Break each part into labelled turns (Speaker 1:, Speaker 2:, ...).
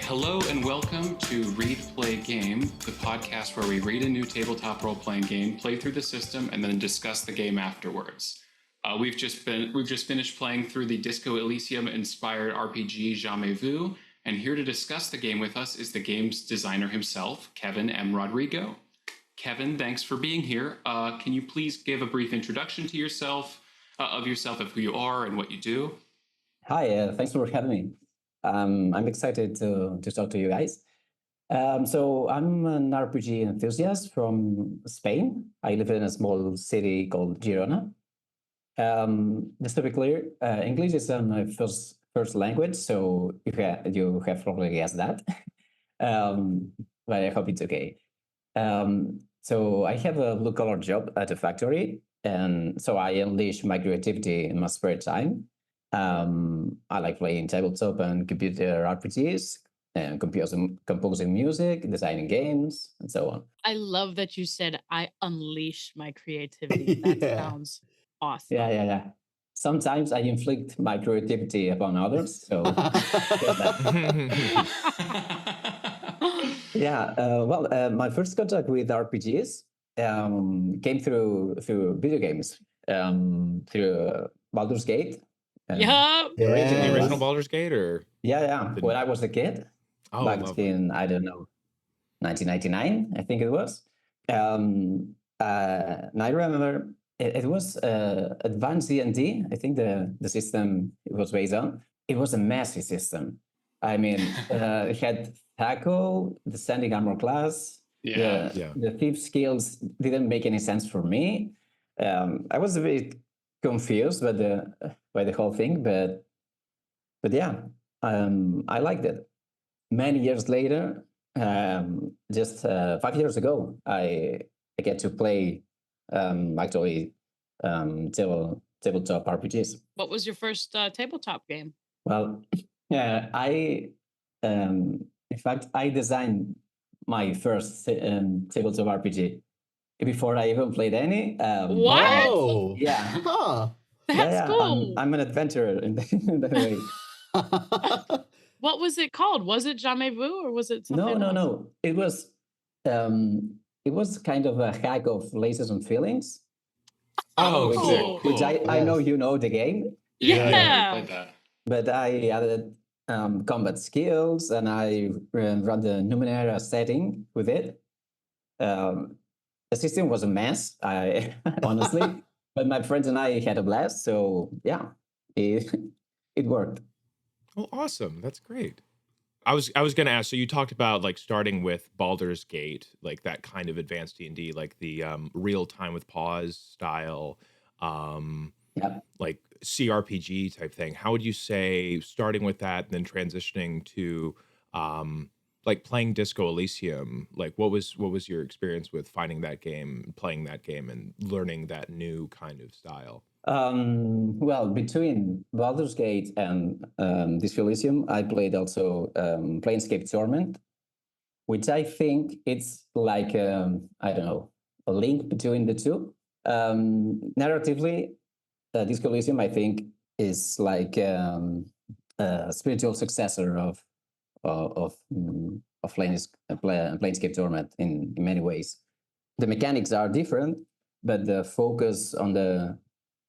Speaker 1: Hello and welcome to Read, Play, Game, the podcast where we read a new tabletop role-playing game, play through the system, and then discuss the game afterwards. We've just finished playing through the Disco Elysium-inspired RPG Jamais Vu, and here to discuss the game with us is the game's designer himself, Kevin M. Rodrigo. Kevin, thanks for being here. Can you please give a brief introduction to yourself, of who you are and what you do?
Speaker 2: Hi, thanks for having me. I'm excited to talk to you guys. So I'm an RPG enthusiast from Spain. I live in a small city called Girona. Just to be clear, English is my first language, so you have probably guessed that. But I hope it's okay. So I have a blue-collar job at a factory, and so I unleash my creativity in my spare time. I like playing tabletop and computer RPGs and composing music, designing games, and so on.
Speaker 3: I love that you said I unleash my creativity. That sounds awesome.
Speaker 2: Yeah. Sometimes I inflict my creativity upon others. So my first contact with RPGs came through video games, through Baldur's Gate.
Speaker 3: The
Speaker 4: original Baldur's Gate, or
Speaker 2: when I was a kid, back in, I don't know, 1999, I think it was. And I remember it was advanced D&D. I think the system it was based on. It was a messy system. I mean, it had Tackle, the Standing Armor class. The thief skills didn't make any sense for me. I was a bit confused by the whole thing, but yeah, I liked it. Many years later, just 5 years ago, I get to play tabletop RPGs.
Speaker 3: What was your first tabletop game?
Speaker 2: Well, in fact, I designed my first tabletop RPG before I even played any.
Speaker 3: What?
Speaker 4: Oh,
Speaker 2: yeah.
Speaker 4: Huh.
Speaker 3: That's cool.
Speaker 2: I'm an adventurer in that way.
Speaker 3: What was it called? Was it Jamais Vu or was it something else?
Speaker 2: No. It was kind of a hack of Lasers and Feelings.
Speaker 3: Cool.
Speaker 2: Which I know you know the game.
Speaker 3: Yeah.
Speaker 1: Played that.
Speaker 2: But I added combat skills and I run the Numenera setting with it. The system was a mess, honestly, but my friends and I had a blast. So yeah, it worked.
Speaker 4: Oh, awesome! That's great. I was going to ask. So you talked about like starting with Baldur's Gate, like that kind of advanced D&D, like the real time with pause style, like CRPG type thing. How would you say starting with that and then transitioning to like playing Disco Elysium? Like what was your experience with finding that game, playing that game, and learning that new kind of style?
Speaker 2: Well, between Baldur's Gate and Disco Elysium, I played also Planescape Torment, which I think it's like I don't know, a link between the two. Narratively, Disco Elysium, I think, is like a spiritual successor of Planescape Torment in many ways. The mechanics are different, but the focus on the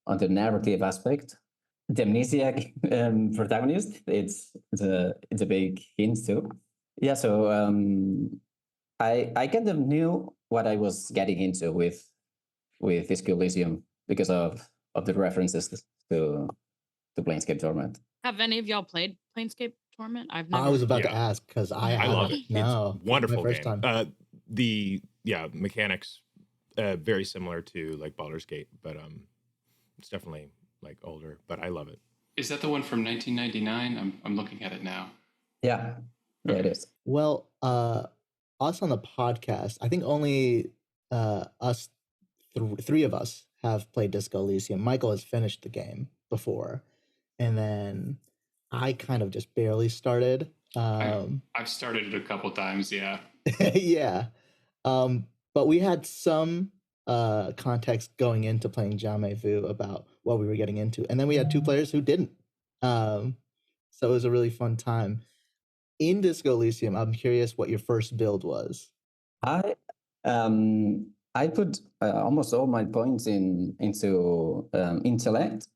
Speaker 2: narrative aspect, the amnesiac protagonist, it's a big hint too. Yeah, so I kind of knew what I was getting into with Disco Elysium because of the references to Planescape Torment.
Speaker 3: Have any of y'all played Planescape Torment? I've never.
Speaker 5: I was about to ask because I
Speaker 4: love it.
Speaker 5: No,
Speaker 4: it's wonderful
Speaker 5: my first
Speaker 4: game.
Speaker 5: time.
Speaker 4: The mechanics very similar to like Baldur's Gate, but it's definitely like older. But I love it.
Speaker 1: Is that the one from 1999? I'm looking at it now.
Speaker 2: Yeah, it is.
Speaker 5: Well, us on the podcast, I think only us three of us have played Disco Elysium. Michael has finished the game before, and then I kind of just barely started.
Speaker 1: I've started it a couple times, yeah.
Speaker 5: Yeah. But we had some context going into playing Jamais Vu about what we were getting into. And then we had two players who didn't. So it was a really fun time. in Disco Elysium, I'm curious what your first build was.
Speaker 2: I I put almost all my points into intellect.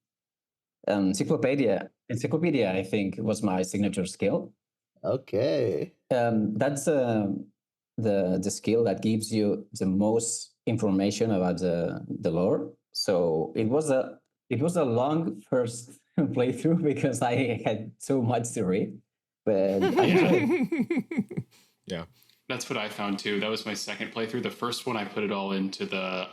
Speaker 2: Encyclopedia, I think, was my signature skill.
Speaker 5: Okay.
Speaker 2: That's the skill that gives you the most information about the lore. So it was a long first playthrough because I had so much to read, but I enjoyed it.
Speaker 4: Yeah.
Speaker 1: That's what I found too. That was my second playthrough. The first one I put it all into the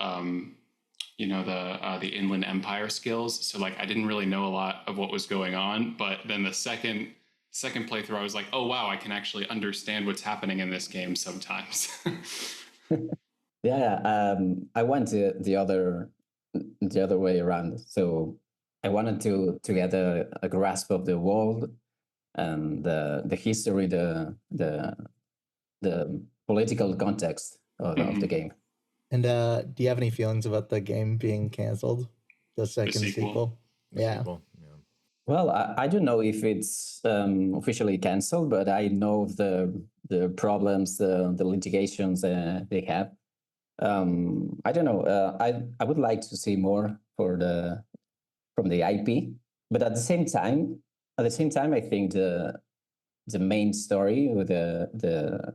Speaker 1: the Inland Empire skills. So like I didn't really know a lot of what was going on, but then the second playthrough I was like, oh wow, I can actually understand what's happening in this game sometimes.
Speaker 2: Yeah, I went the other way around. So I wanted to get a grasp of the world and the history, the political context of the game.
Speaker 5: And do you have any feelings about the game being canceled? The second sequel?
Speaker 4: Yeah.
Speaker 2: Well, I don't know if it's officially canceled, but I know the problems, the litigations they have. I don't know. I would like to see more from the IP, but at the same time, I think the main story with the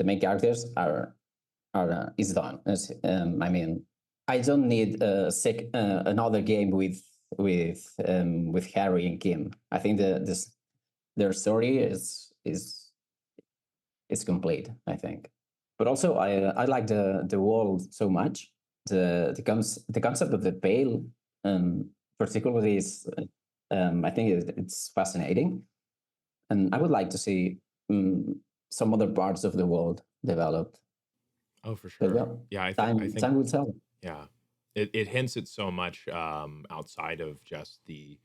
Speaker 2: main characters is done. I mean, I don't need another game with Harry and Kim. I think their story is complete, I think. But also, I like the world so much. The concept of the Pale, particularly, is I think it's fascinating, and I would like to see some other parts of the world developed.
Speaker 4: Oh, for sure.
Speaker 2: But,
Speaker 4: yeah, I think
Speaker 2: time will tell.
Speaker 4: Yeah, it hints at so much outside of just the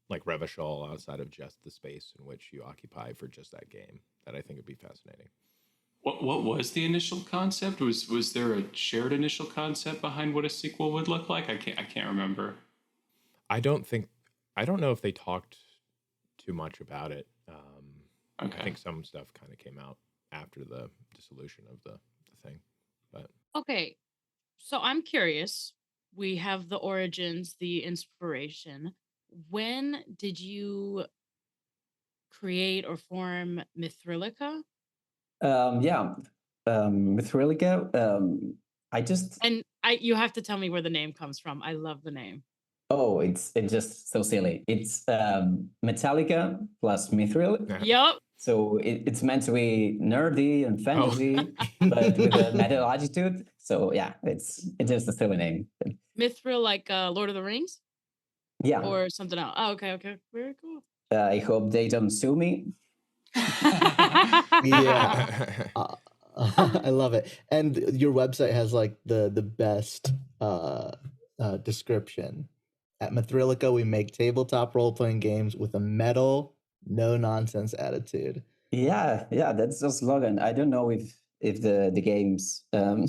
Speaker 4: like Revachol, outside of just the space in which you occupy for just that game, that I think would be fascinating.
Speaker 1: What was the initial concept? Was there a shared initial concept behind what a sequel would look like? I can't remember.
Speaker 4: I don't know if they talked too much about it.
Speaker 1: Okay.
Speaker 4: I think some stuff kind of came out after the dissolution of the thing. But
Speaker 3: Okay, so I'm curious. We have the origins, the inspiration. When did you create or form Mithrilica?
Speaker 2: Yeah, Mithrilica.
Speaker 3: And you have to tell me where the name comes from. I love the name.
Speaker 2: Oh, it's just so silly. It's Metallica plus Mithril.
Speaker 3: Yep.
Speaker 2: So it's meant to be nerdy and fantasy, but with a metal attitude. So yeah, it's just a silly name.
Speaker 3: Mithril, like Lord of the Rings?
Speaker 2: Yeah.
Speaker 3: Or something else. Oh, okay. Very cool.
Speaker 2: I hope they don't sue me.
Speaker 5: Yeah. I love it. And your website has like the best description. At Mithrilica, we make tabletop role-playing games with a metal, no-nonsense attitude.
Speaker 2: Yeah, that's the slogan. I don't know if the games do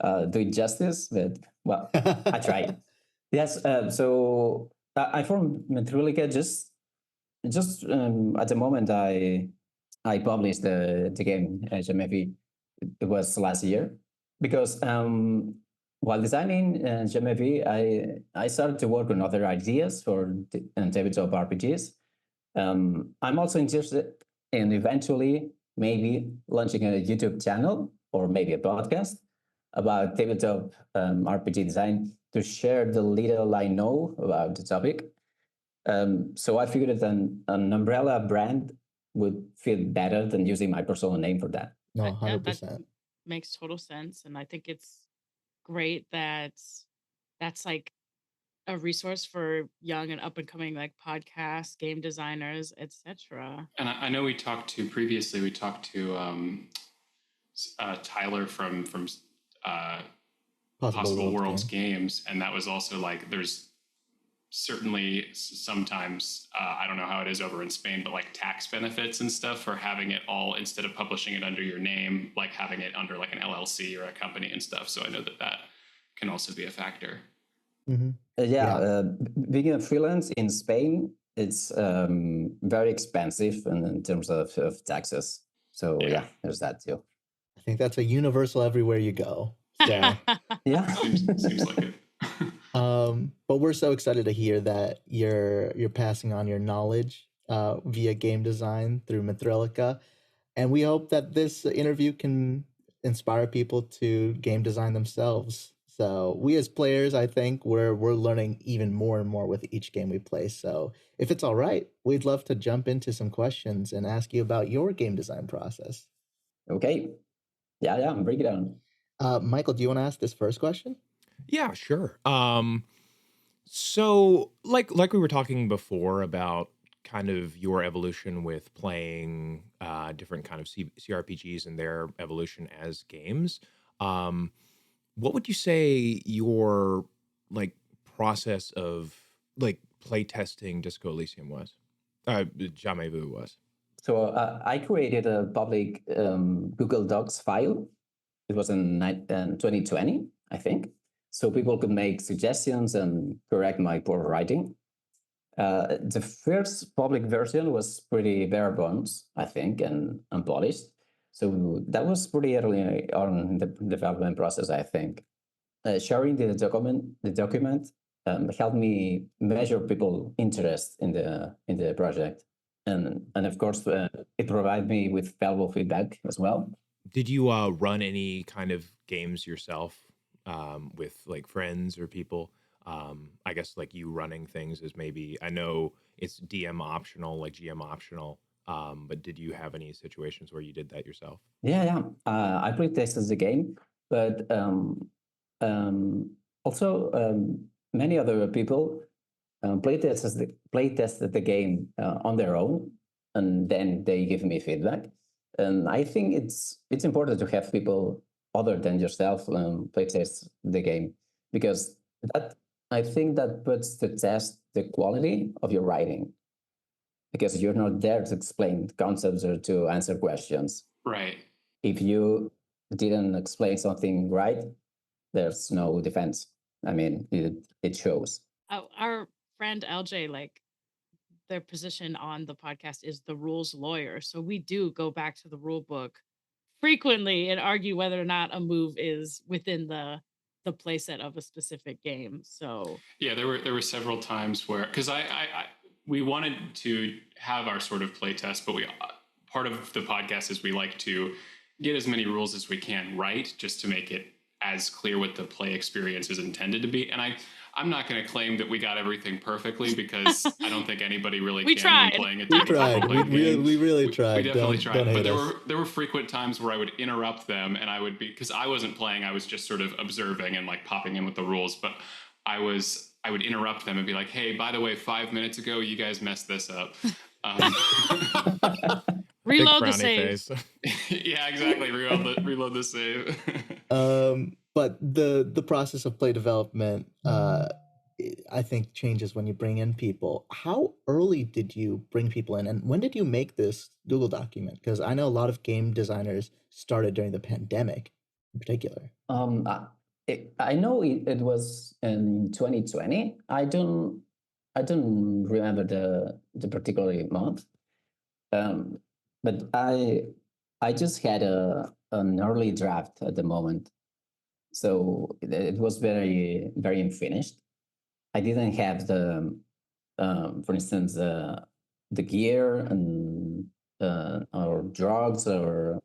Speaker 2: it justice, but well, I tried. Yes, so I formed Mithrilica just at the moment I published the game Jamais Vu. It was last year because while designing Jamais Vu, I started to work on other ideas for tabletop RPGs. I'm also interested in eventually maybe launching a YouTube channel or maybe a podcast about tabletop RPG design to share the little I know about the topic. So I figured that an umbrella brand would feel better than using my personal name for that.
Speaker 5: No,
Speaker 3: That
Speaker 5: 100%.
Speaker 3: makes total sense. And I think it's great that that's like a resource for young and up and coming like podcast, game designers, etc.
Speaker 1: And I know we talked to Tyler from Possible Worlds Games, and that was also like there's certainly sometimes I don't know how it is over in Spain, but like tax benefits and stuff for having it all, instead of publishing it under your name, like having it under like an LLC or a company and stuff. So I know that can also be a factor.
Speaker 2: Mm-hmm. Being a freelance in Spain, it's very expensive in terms of taxes. So yeah, there's that too.
Speaker 5: I think that's a universal everywhere you go. So
Speaker 2: Yeah.
Speaker 1: Seems like it.
Speaker 5: but we're so excited to hear that you're passing on your knowledge via game design through Mithrilica, and we hope that this interview can inspire people to game design themselves. So we as players, I think we're learning even more and more with each game we play. So if it's all right, we'd love to jump into some questions and ask you about your game design process.
Speaker 2: Okay. Yeah, break it down.
Speaker 5: Michael, do you want to ask this first question?
Speaker 4: Yeah, sure. So like we were talking before about kind of your evolution with playing different kind of CRPGs and their evolution as games. What would you say your like process of like play testing Disco Elysium was? Jamais Vu was.
Speaker 2: So I created a public Google Docs file. It was in 2020, I think. So people could make suggestions and correct my poor writing. The first public version was pretty bare bones, I think, and unpolished. So that was pretty early on in the development process, I think. Sharing the document helped me measure people' interest in the project, and of course, it provided me with valuable feedback as well.
Speaker 4: Did you run any kind of games yourself with like friends or people? I guess like you running things is maybe, I know it's DM optional, like GM optional, but did you have any situations where you did that yourself?
Speaker 2: Yeah. I playtested the game, but also many other people playtested the game on their own, and then they give me feedback. And I think it's important to have people other than yourself playtest the game, because that I think that puts to test the quality of your writing, because you're not there to explain concepts or to answer questions.
Speaker 1: Right.
Speaker 2: If you didn't explain something right, there's no defense. I mean, it shows.
Speaker 3: Our friend LJ, like their position on the podcast is the rules lawyer. So we do go back to the rule book frequently and argue whether or not a move is within the playset of a specific game. So
Speaker 1: yeah, there were several times where, because we wanted to have our sort of play test, but we part of the podcast is we like to get as many rules as we can right, just to make it as clear what the play experience is intended to be. And I'm not going to claim that we got everything perfectly, because I don't think anybody really
Speaker 3: We
Speaker 1: can
Speaker 3: tried.
Speaker 1: when playing a
Speaker 5: We
Speaker 1: tabletop
Speaker 5: tried.
Speaker 1: role-playing game.
Speaker 5: We really tried.
Speaker 1: We definitely
Speaker 5: Don't
Speaker 1: tried.
Speaker 5: hate
Speaker 1: But
Speaker 5: us.
Speaker 1: there were frequent times where I would interrupt them, and I would be, because I wasn't playing, I was just sort of observing and like popping in with the rules. But I would interrupt them and be like, "Hey, by the way, 5 minutes ago, you guys messed this up."
Speaker 4: Big
Speaker 3: reload the
Speaker 4: frowny
Speaker 3: save.
Speaker 4: face.
Speaker 1: Yeah, exactly. Reload the save.
Speaker 5: But the process of play development, I think changes when you bring in people. How early did you bring people in, and when did you make this Google document? Because I know a lot of game designers started during the pandemic, in particular.
Speaker 2: I know it was in 2020. I don't remember the particular month. But I just had an early draft at the moment, so it was very unfinished. I didn't have for instance, the gear and or drugs or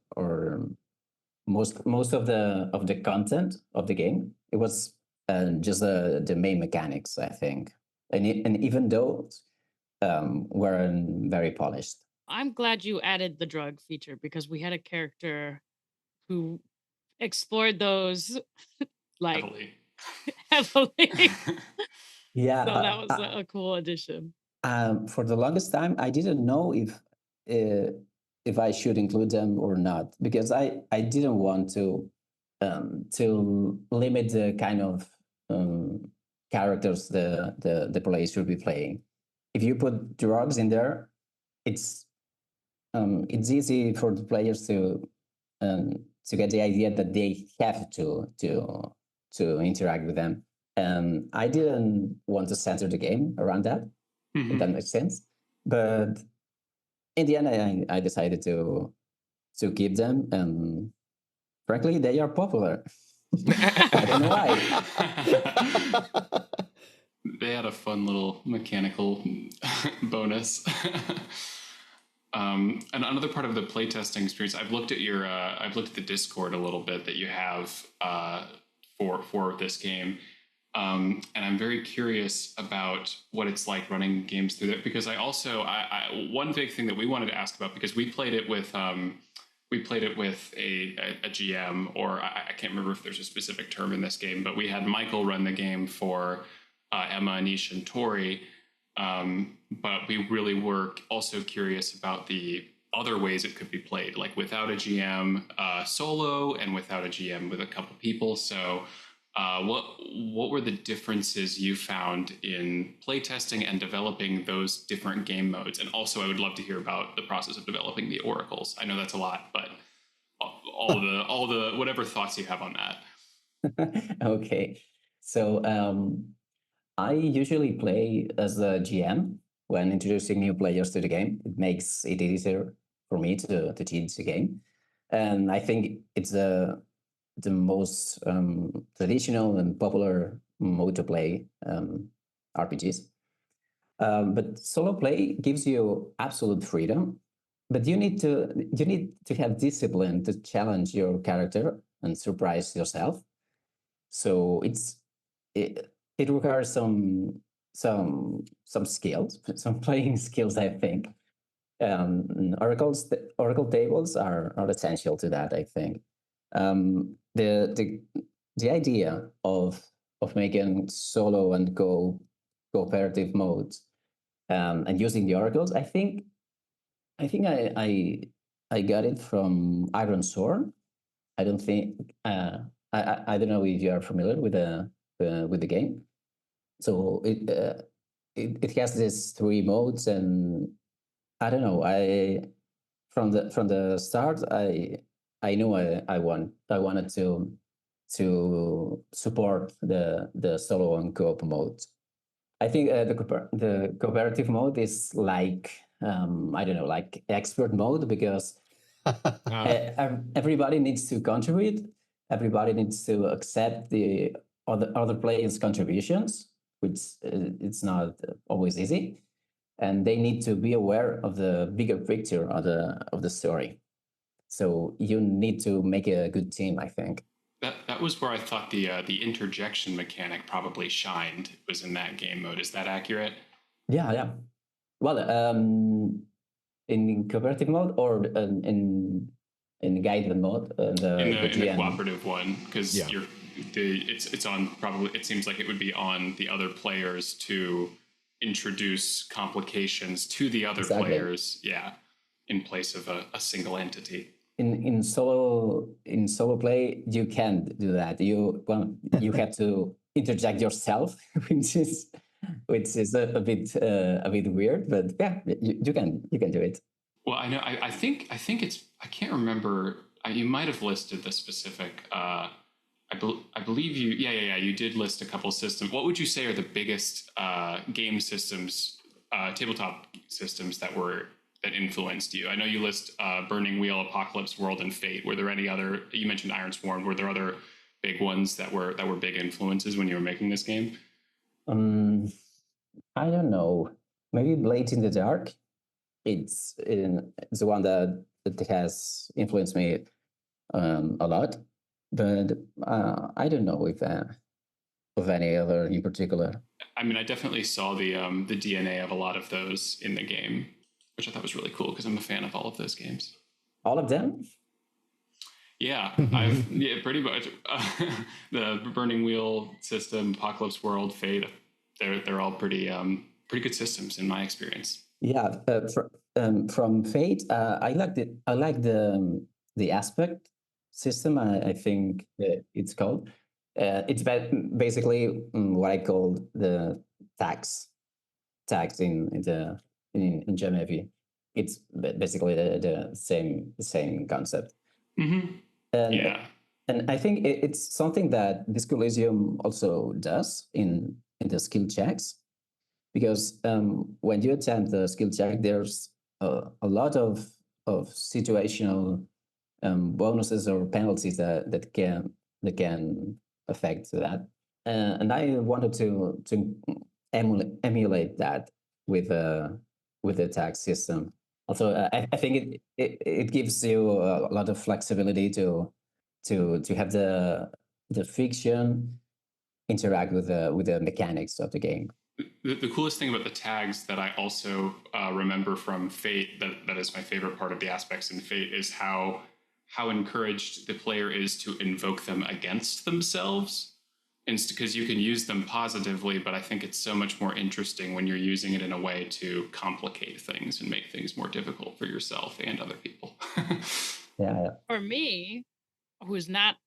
Speaker 2: most of the content of the game. It was just the main mechanics, I think, and even those weren't very polished.
Speaker 3: I'm glad you added the drug feature, because we had a character who explored those like heavily.
Speaker 2: Yeah,
Speaker 3: So that was a cool addition.
Speaker 2: for the longest time, I didn't know if I should include them or not, because I didn't want to limit the kind of characters the players should be playing. If you put drugs in there, it's easy for the players to get the idea that they have to interact with them. I didn't want to center the game around that. if that makes sense. But in the end, I decided to keep them, and frankly, they are popular. I don't know why.
Speaker 1: They had a fun little mechanical bonus. And another part of the playtesting experience, I've looked at the Discord a little bit that you have for this game, and I'm very curious about what it's like running games through that, because one big thing that we wanted to ask about, because we played it with a GM, or I can't remember if there's a specific term in this game, but we had Michael run the game for Emma, Anish, and Tori. But we really were also curious about the other ways it could be played, like without a GM solo, and without a GM with a couple people. So what were the differences you found in playtesting and developing those different game modes? And also, I would love to hear about the process of developing the oracles. I know that's a lot, but all the whatever thoughts you have on that.
Speaker 2: Okay, so I usually play as a GM when introducing new players to the game. It makes it easier for me to teach the game, and I think it's the most traditional and popular mode to play RPGs. But solo play gives you absolute freedom, but you need to have discipline to challenge your character and surprise yourself. So it requires some skills, some playing skills, I think. Oracle tables are essential to that, I think. The idea of making solo and cooperative modes and using the oracles, I think I got it from Iron Sword. I don't think I don't know if you are familiar with the game. So it has these 3 modes, and I don't know. From the start, I knew I wanted to support the solo and co-op modes. I think the cooperative mode is like I don't know, like expert mode, because everybody needs to contribute. Everybody needs to accept the other players' contributions, which it's not always easy, and they need to be aware of the bigger picture of the story. So you need to make a good team, I think.
Speaker 1: That was where I thought the interjection mechanic probably shined, was in that game mode. Is that accurate?
Speaker 2: Yeah. Well, in cooperative mode, or in guided mode,
Speaker 1: in the cooperative one, because it's on, probably it seems like it would be on the other players to introduce complications to the other players, in place of a single entity.
Speaker 2: In solo play, you can't do that. You have to interject yourself, which is a bit weird, but yeah, you can do it.
Speaker 1: Well, I know. I think it's. I can't remember. You might have listed the specific. I believe you. Yeah. You did list a couple systems. What would you say are the biggest game systems, tabletop systems that influenced you? I know you list Burning Wheel, Apocalypse World, and Fate. Were there any other? You mentioned Iron Sworn. Were there other big ones that were big influences when you were making this game?
Speaker 2: I don't know. Maybe Blades in the Dark. It's the one that has influenced me a lot, but I don't know if of any other in particular.
Speaker 1: I mean, I definitely saw the DNA of a lot of those in the game, which I thought was really cool, because I'm a fan of all of those games.
Speaker 2: All of them?
Speaker 1: Yeah, pretty much. The Burning Wheel system, Apocalypse World, Fate, they're all pretty good systems in my experience.
Speaker 2: Yeah, from Fate, I like the aspect system. I think it's called. It's basically what I call the tags in Jamais Vu. It's basically the same concept.
Speaker 1: Mm-hmm.
Speaker 2: And I think it's something that Disco Elysium also does in the skill checks. because when you attempt the skill check, there's a lot of situational bonuses or penalties that can affect that. And I wanted to emulate that with the tax system. Also, I think it gives you a lot of flexibility to have the fiction interact with the mechanics of the game.
Speaker 1: The coolest thing about the tags that I also remember from Fate, that is my favorite part of the aspects in Fate, is how encouraged the player is to invoke them against themselves, because you can use them positively, but I think it's so much more interesting when you're using it in a way to complicate things and make things more difficult for yourself and other people.
Speaker 2: Yeah.
Speaker 3: For me, who's not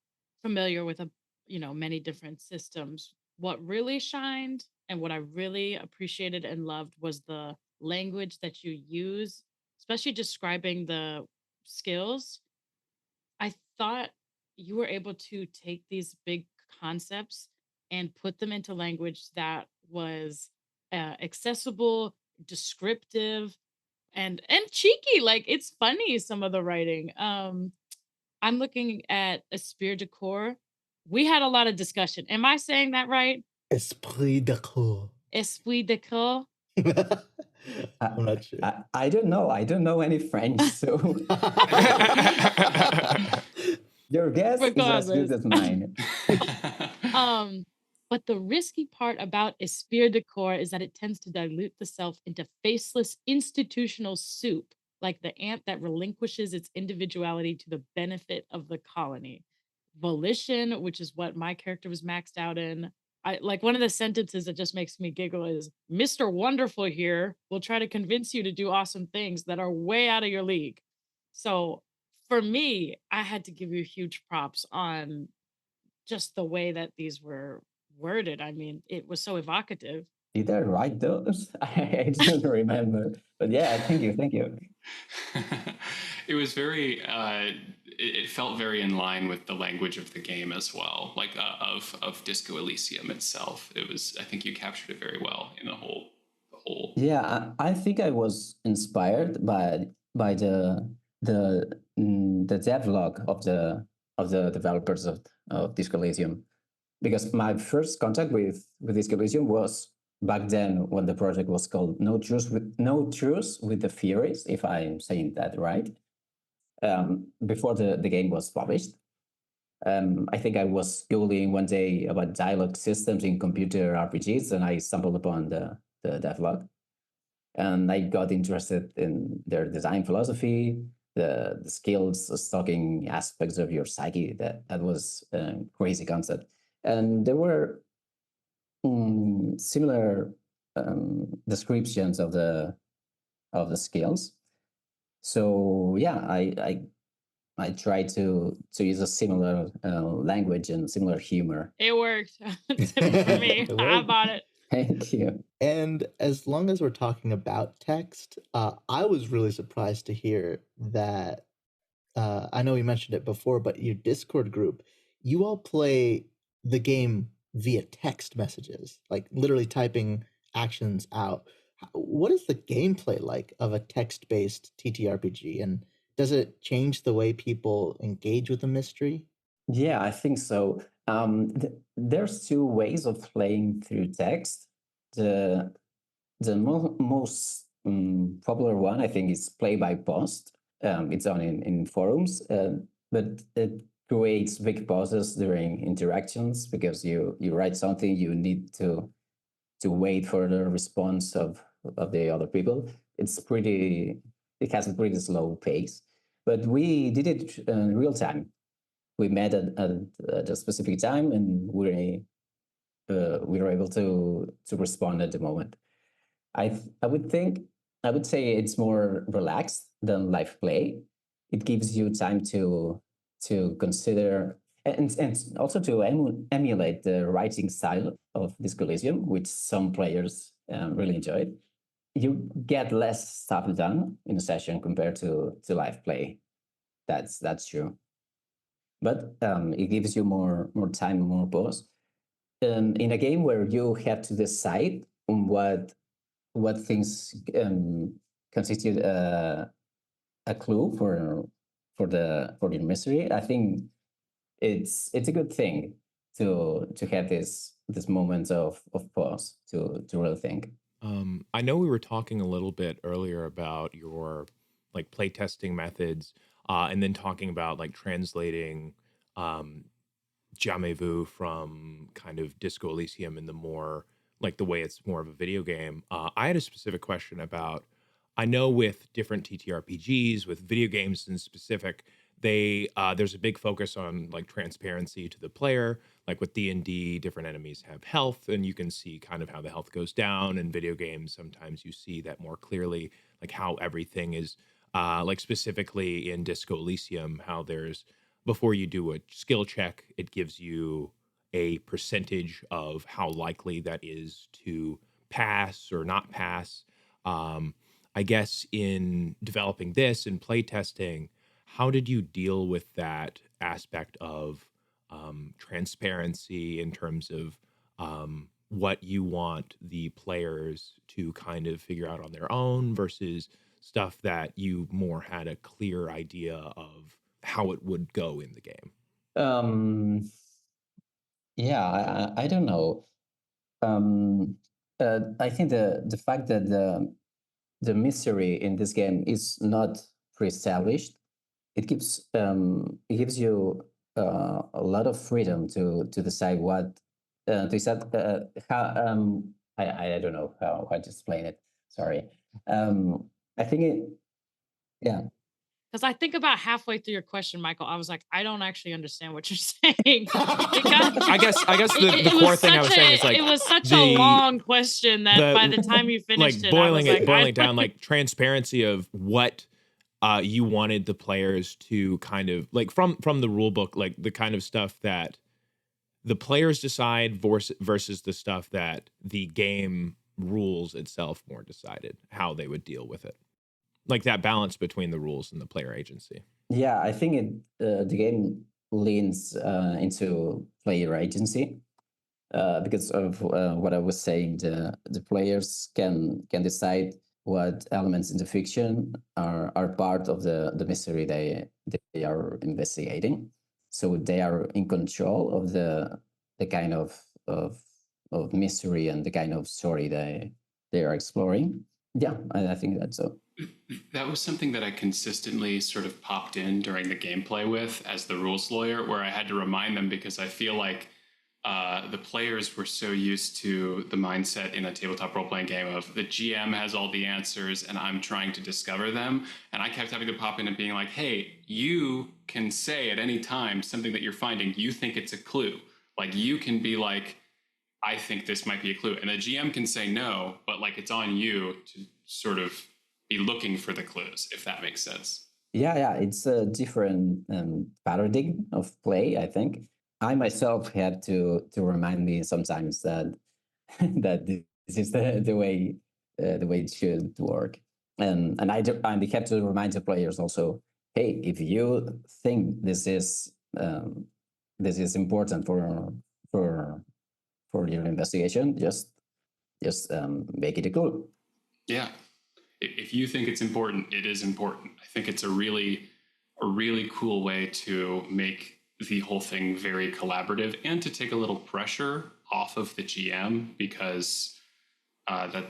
Speaker 3: familiar with many different systems, what really shined and what I really appreciated and loved was the language that you use, especially describing the skills. I thought you were able to take these big concepts and put them into language that was accessible, descriptive, and cheeky. Like, it's funny, some of the writing. I'm looking at Esprit de Corps. We had a lot of discussion. Am I saying that right?
Speaker 5: Esprit de corps.
Speaker 3: Esprit de Corps.
Speaker 5: I'm not sure.
Speaker 2: I don't know. I don't know any French, so your guess is as good
Speaker 3: Regardless.
Speaker 2: as mine.
Speaker 3: But the risky part about Esprit de Corps is that it tends to dilute the self into faceless institutional soup, like the ant that relinquishes its individuality to the benefit of the colony. Volition, which is what my character was maxed out in. I like, one of the sentences that just makes me giggle is Mr. Wonderful here will try to convince you to do awesome things that are way out of your league. So for me, I had to give you huge props on just the way that these were worded. I mean, it was so evocative.
Speaker 2: Did I write those? I don't remember. But yeah, thank you.
Speaker 1: It was very. It felt very in line with the language of the game as well, like of Disco Elysium itself. It was. I think you captured it very well in the whole.
Speaker 2: Yeah, I think I was inspired by the devlog of the developers of Disco Elysium, because my first contact with Disco Elysium was back then when the project was called No Truce with the Furies, if I'm saying that right. Before the game was published. I think I was Googling one day about dialogue systems in computer RPGs, and I stumbled upon the devlog. And I got interested in their design philosophy, the skills, the stalking aspects of your psyche. That was a crazy concept. And there were similar descriptions of the skills. So yeah, I tried to use a similar language and similar humor.
Speaker 3: It worked. For me. How about it?
Speaker 2: Thank you.
Speaker 5: And as long as we're talking about text, I was really surprised to hear that. I know you mentioned it before, but your Discord group, you all play the game via text messages, like literally typing actions out. What is the gameplay like of a text-based TTRPG, and does it change the way people engage with the mystery?
Speaker 2: Yeah, I think so. There's two ways of playing through text. The most popular one, I think, is play by post. It's on in forums, but it creates big pauses during interactions because you write something, you need to wait for the response of the other people. It has a pretty slow pace, but we did it in real time. We met at a specific time, and we were able to respond at the moment. I would say it's more relaxed than live play. It gives you time to consider and also to emulate the writing style of Disco Elysium, which some players really enjoyed. You get less stuff done in a session compared to live play. That's true. But it gives you more time, more pause. In a game where you have to decide on what what things constitute a clue for the mystery. I think it's a good thing to have this moment of pause to really think.
Speaker 4: I know we were talking a little bit earlier about your like playtesting methods, and then talking about like translating um, Jamais Vu from kind of Disco Elysium in the more like the way it's more of a video game. I had a specific question about. I know with different TTRPGs, with video games in specific, there's a big focus on like transparency to the player. Like with D&D, different enemies have health, and you can see kind of how the health goes down. In video games, sometimes you see that more clearly, like how everything is, like specifically in Disco Elysium, how there's before you do a skill check, it gives you a percentage of how likely that is to pass or not pass. Um, I guess in developing this and playtesting, how did you deal with that aspect of transparency in terms of what you want the players to kind of figure out on their own versus stuff that you more had a clear idea of how it would go in the game?
Speaker 2: Um, yeah, I don't know. I think the fact that the mystery in this game is not pre-established, it gives you a lot of freedom to decide what to decide how I don't know how to explain it. Sorry. I think it yeah.
Speaker 3: Because I think about halfway through your question, Michael, I was like, I don't actually understand what you're saying. It got
Speaker 4: I guess the
Speaker 3: it
Speaker 4: core
Speaker 3: was
Speaker 4: thing I was
Speaker 3: such
Speaker 4: saying is
Speaker 3: a
Speaker 4: like
Speaker 3: it was such a
Speaker 4: the
Speaker 3: long question that by the time you finished
Speaker 4: like
Speaker 3: it, I was like,
Speaker 4: boiling
Speaker 3: I
Speaker 4: it down, like transparency of what you wanted the players to kind of like from the rule book, like the kind of stuff that the players decide versus the stuff that the game rules itself more decided how they would deal with it, like that balance between the rules and the player agency.
Speaker 2: Yeah, I think the game leans into player agency because of what I was saying. The players can decide what elements in the fiction are part of the mystery they are investigating. So they are in control of the kind of mystery and the kind of story they are exploring. Yeah, I think that's so.
Speaker 1: That was something that I consistently sort of popped in during the gameplay with as the rules lawyer, where I had to remind them because I feel like the players were so used to the mindset in a tabletop role playing game of the GM has all the answers and I'm trying to discover them. And I kept having to pop in and being like, hey, you can say at any time something that you're finding, you think it's a clue. Like you can be like, I think this might be a clue. And the GM can say no, but like it's on you to sort of be looking for the clues, if that makes sense.
Speaker 2: Yeah, it's a different paradigm of play, I think. I myself had to remind me sometimes that that this is the way it should work, and I have to remind the players also. Hey, if you think this is important for for your investigation, just make it a clue.
Speaker 1: Yeah. If you think it's important, it is important. I think it's a really cool way to make the whole thing very collaborative and to take a little pressure off of the GM because that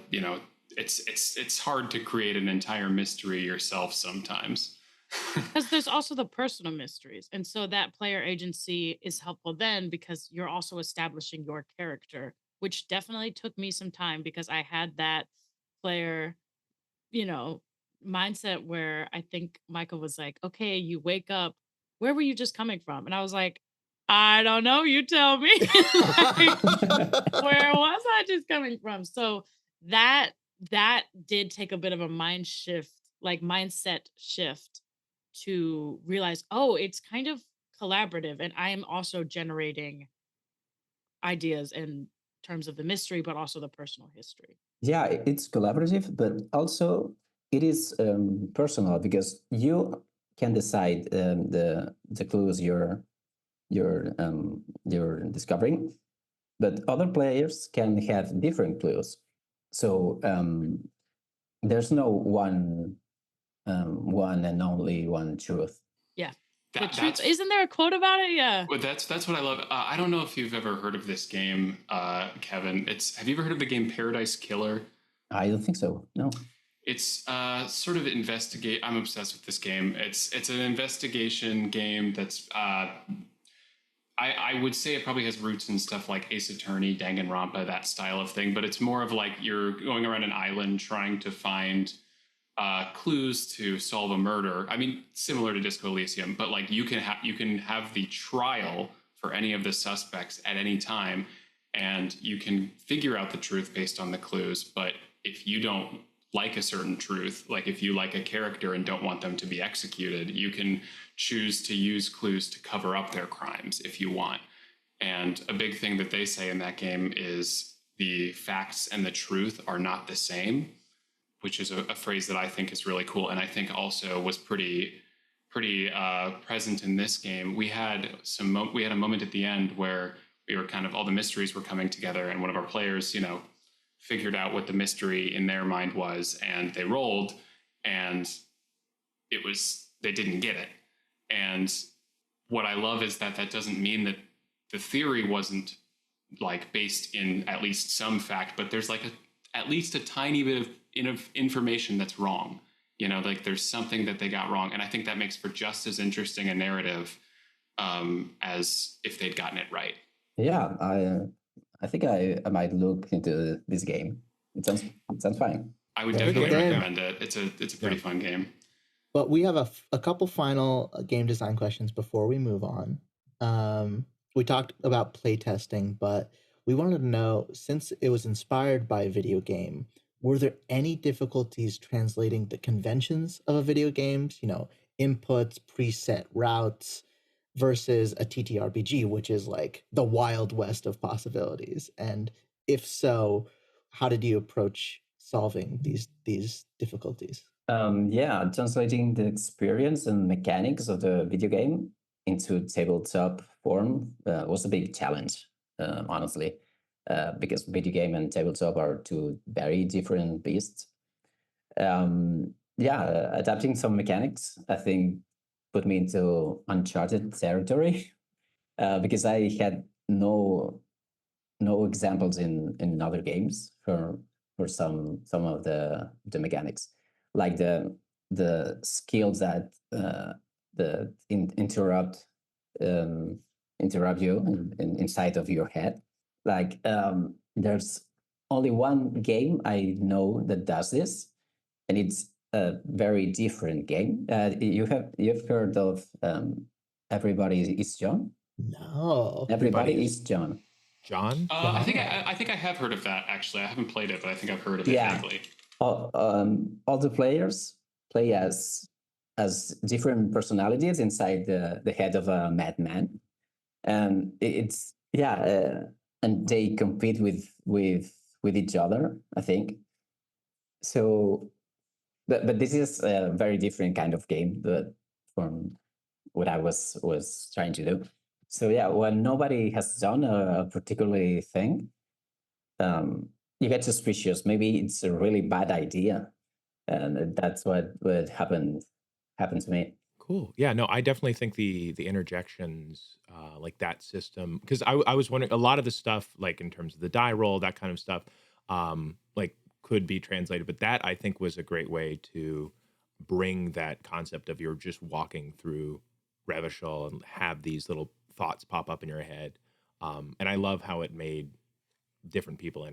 Speaker 1: it's hard to create an entire mystery yourself sometimes.
Speaker 3: because there's also the personal mysteries. And so that player agency is helpful then because you're also establishing your character, which definitely took me some time because I had that player, you know, mindset where I think Michael was like, okay, you wake up, where were you just coming from? And I was like, I don't know, you tell me. Like, where was I just coming from? So that that did take a bit of a mind shift, like mindset shift to realize, oh, it's kind of collaborative. And I am also generating ideas in terms of the mystery, but also the personal history.
Speaker 2: Yeah, it's collaborative, but also it is personal because you can decide the clues you're discovering, but other players can have different clues. So there's no one and only one truth.
Speaker 3: Yeah. The
Speaker 1: That,
Speaker 3: truth,
Speaker 1: that's
Speaker 3: isn't there a quote about it? Yeah.
Speaker 1: well, that's what I love. I don't know if you've ever heard of this game, Kevin. Have you ever heard of the game Paradise Killer?
Speaker 2: I don't think so. No.
Speaker 1: It's sort of investigate. I'm obsessed with this game. It's an investigation game that's I would say it probably has roots in stuff like Ace Attorney, Danganronpa, that style of thing. But it's more of like you're going around an island trying to find clues to solve a murder. I mean, similar to Disco Elysium, but like you can have the trial for any of the suspects at any time, and you can figure out the truth based on the clues. But if you don't like a certain truth, like if you like a character and don't want them to be executed, you can choose to use clues to cover up their crimes if you want. And a big thing that they say in that game is the facts and the truth are not the same, which is a phrase that I think is really cool. And I think also was pretty present in this game. We had a moment at the end where we were kind of, all the mysteries were coming together, and one of our players, figured out what the mystery in their mind was, and they rolled, and they didn't get it. And what I love is that doesn't mean that the theory wasn't like based in at least some fact, but there's like at least a tiny bit of information that's wrong. Like there's something that they got wrong. And I think that makes for just as interesting a narrative as if they'd gotten it right.
Speaker 2: Yeah, I think I might look into this game. It sounds fine.
Speaker 1: I would
Speaker 5: Very
Speaker 1: definitely
Speaker 5: good game.
Speaker 1: recommend it. It's a pretty fun game.
Speaker 5: But we have a couple final game design questions before we move on. We talked about playtesting, but we wanted to know, since it was inspired by a video game, were there any difficulties translating the conventions of a video games, inputs, preset routes, versus a TTRPG, which is like the Wild West of possibilities? And if so, how did you approach solving these difficulties?
Speaker 2: Yeah, translating the experience and mechanics of the video game into tabletop form was a big challenge, honestly, because video game and tabletop are two very different beasts. Adapting some mechanics, I think, put me into uncharted territory because I had no examples in other games for some of the mechanics, like the skills that interrupt you inside of your head. Like there's only one game I know that does this, and it's a very different game. You've heard of Everybody is John?
Speaker 5: No.
Speaker 2: Everybody is John.
Speaker 4: John?
Speaker 1: I think I have heard of that, actually. I haven't played it, but I think I've heard of it vaguely.
Speaker 2: All the players play as different personalities inside the head of a madman, and and they compete with each other, I think. So, but this is a very different kind of game from what I was trying to do. So yeah, when nobody has done a particular thing, you get suspicious. Maybe it's a really bad idea, and that's what happened to me.
Speaker 4: Cool. Yeah, no, I definitely think the interjections, like that system, because I was wondering, a lot of the stuff, like in terms of the die roll, that kind of stuff, like could be translated, but that I think was a great way to bring that concept of you're just walking through Revachol and have these little thoughts pop up in your head. And I love how it made different people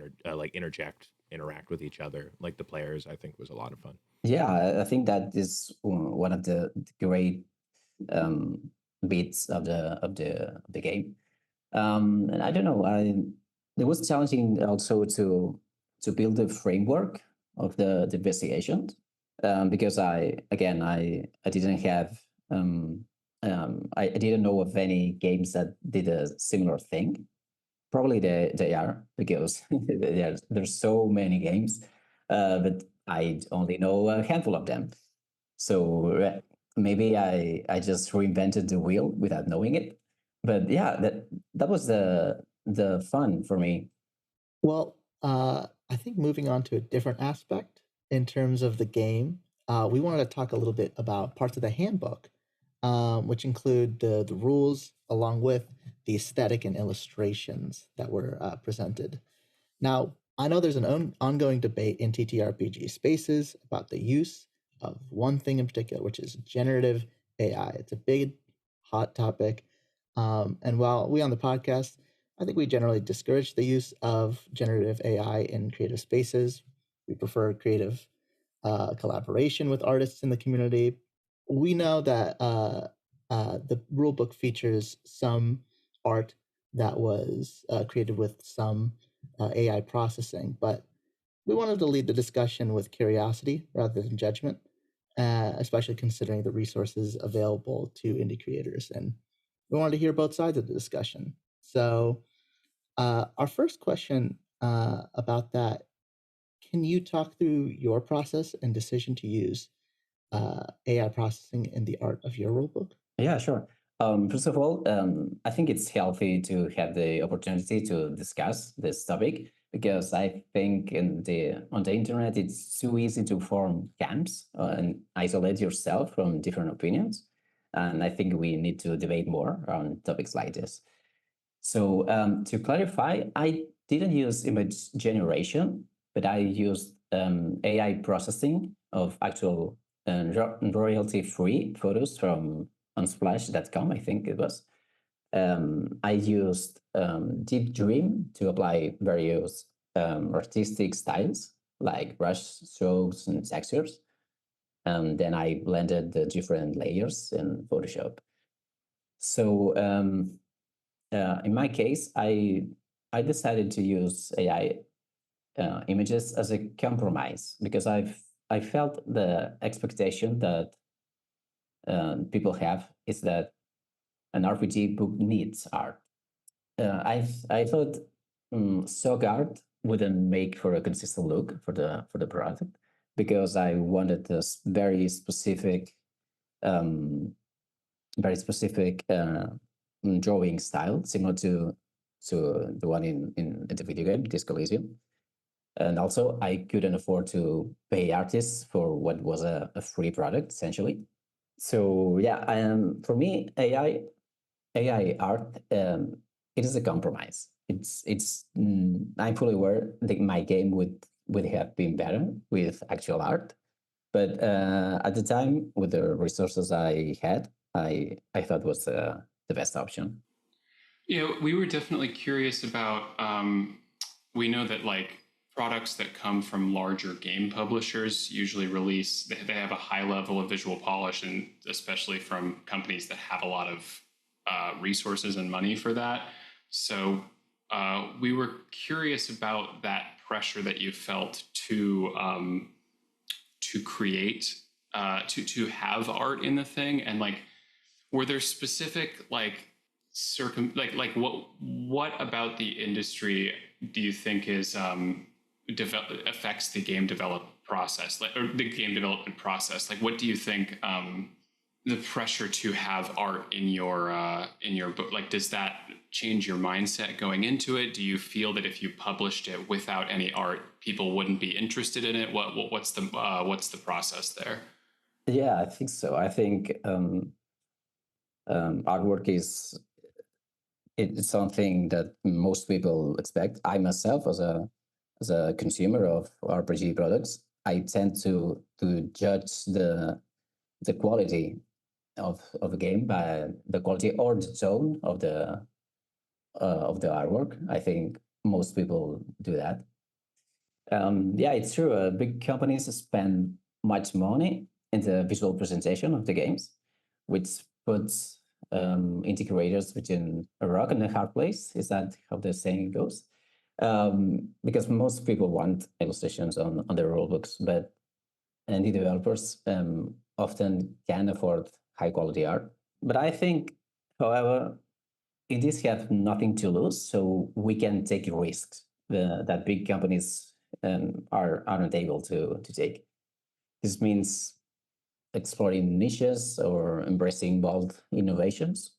Speaker 4: interact with each other, like the players. I think was a lot of fun.
Speaker 2: Yeah, I think that is one of the great bits of the game. And I don't know, it was challenging also to build the framework of the investigation, because I didn't have I didn't know of any games that did a similar thing. Probably they are, because there's so many games, but I only know a handful of them. So maybe I just reinvented the wheel without knowing it. But yeah, that was the fun for me.
Speaker 5: Well, I think moving on to a different aspect in terms of the game, we wanted to talk a little bit about parts of the handbook, which include the rules along with the aesthetic and illustrations that were presented. Now, I know there's an ongoing debate in TTRPG spaces about the use of one thing in particular, which is generative AI. It's a big, hot topic. And while we on the podcast, I think we generally discourage the use of generative AI in creative spaces. We prefer creative collaboration with artists in the community. We know that the rulebook features some art that was created with some AI processing, but we wanted to lead the discussion with curiosity rather than judgment, especially considering the resources available to indie creators. And we wanted to hear both sides of the discussion. So, our first question about that, can you talk through your process and decision to use AI processing in the art of your rulebook?
Speaker 2: Yeah, sure. First of all, I think it's healthy to have the opportunity to discuss this topic because I think on the internet it's too easy to form camps and isolate yourself from different opinions. And I think we need to debate more on topics like this. So to clarify, I didn't use image generation, but I used AI processing of actual royalty-free photos from unsplash.com, I think it was. I used Deep Dream to apply various artistic styles like brush strokes and textures. And then I blended the different layers in Photoshop. So in my case, I decided to use AI images as a compromise because I felt the expectation that people have is that an RPG book needs art. I thought stock art wouldn't make for a consistent look for the product because I wanted this very specific drawing style similar to the one in the video game Disco Elysium. And also, I couldn't afford to pay artists for what was a free product, essentially. So yeah, for me, AI art, it is a compromise. I'm fully aware that my game would have been better with actual art, but at the time, with the resources I had, I thought was the best option.
Speaker 1: Yeah, we were definitely curious about. We know that like products that come from larger game publishers usually release. They have a high level of visual polish, and especially from companies that have a lot of resources and money for that. So we were curious about that pressure that you felt to create to have art in the thing, and like were there specific like what about the industry do you think is affects the game development process, like, or the game development process? Like, what do you think the pressure to have art in your book, like, does that change your mindset going into it? Do you feel that if you published it without any art, people wouldn't be interested in it? What's the process there?
Speaker 2: Yeah, I think so. I think artwork it's something that most people expect. I myself, as a consumer of RPG products, I tend to judge the quality of a game by the quality or the tone of the artwork. I think most people do that. Yeah, it's true. Big companies spend much money in the visual presentation of the games, which puts integrators between a rock and a hard place. Is that how the saying goes? Because most people want illustrations on their rulebooks, but indie developers often can afford high quality art. But I think, however, indies have nothing to lose, so we can take risks that big companies aren't able to take. This means exploring niches or embracing bold innovations.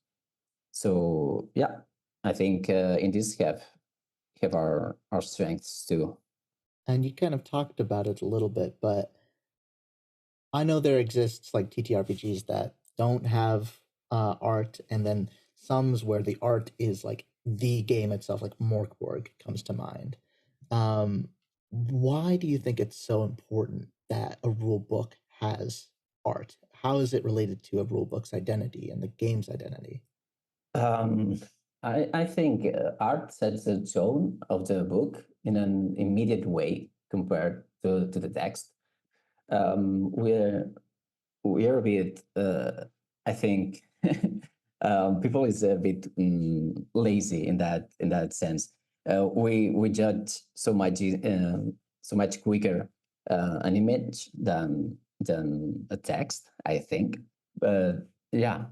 Speaker 2: So yeah, I think indies have our strengths too.
Speaker 5: and you kind of talked about it a little bit, but I know there exists like TTRPGs that don't have art, and then some where the art is like the game itself, like Morkborg comes to mind. Um, why do you think it's so important that a rule book has art? How is it related to a rule book's identity and the game's identity?
Speaker 2: Um, I think art sets the tone of the book in an immediate way compared to the text. We're a bit, I think, people is a bit lazy in that sense. We judge so much quicker an image than a text, I think. But yeah,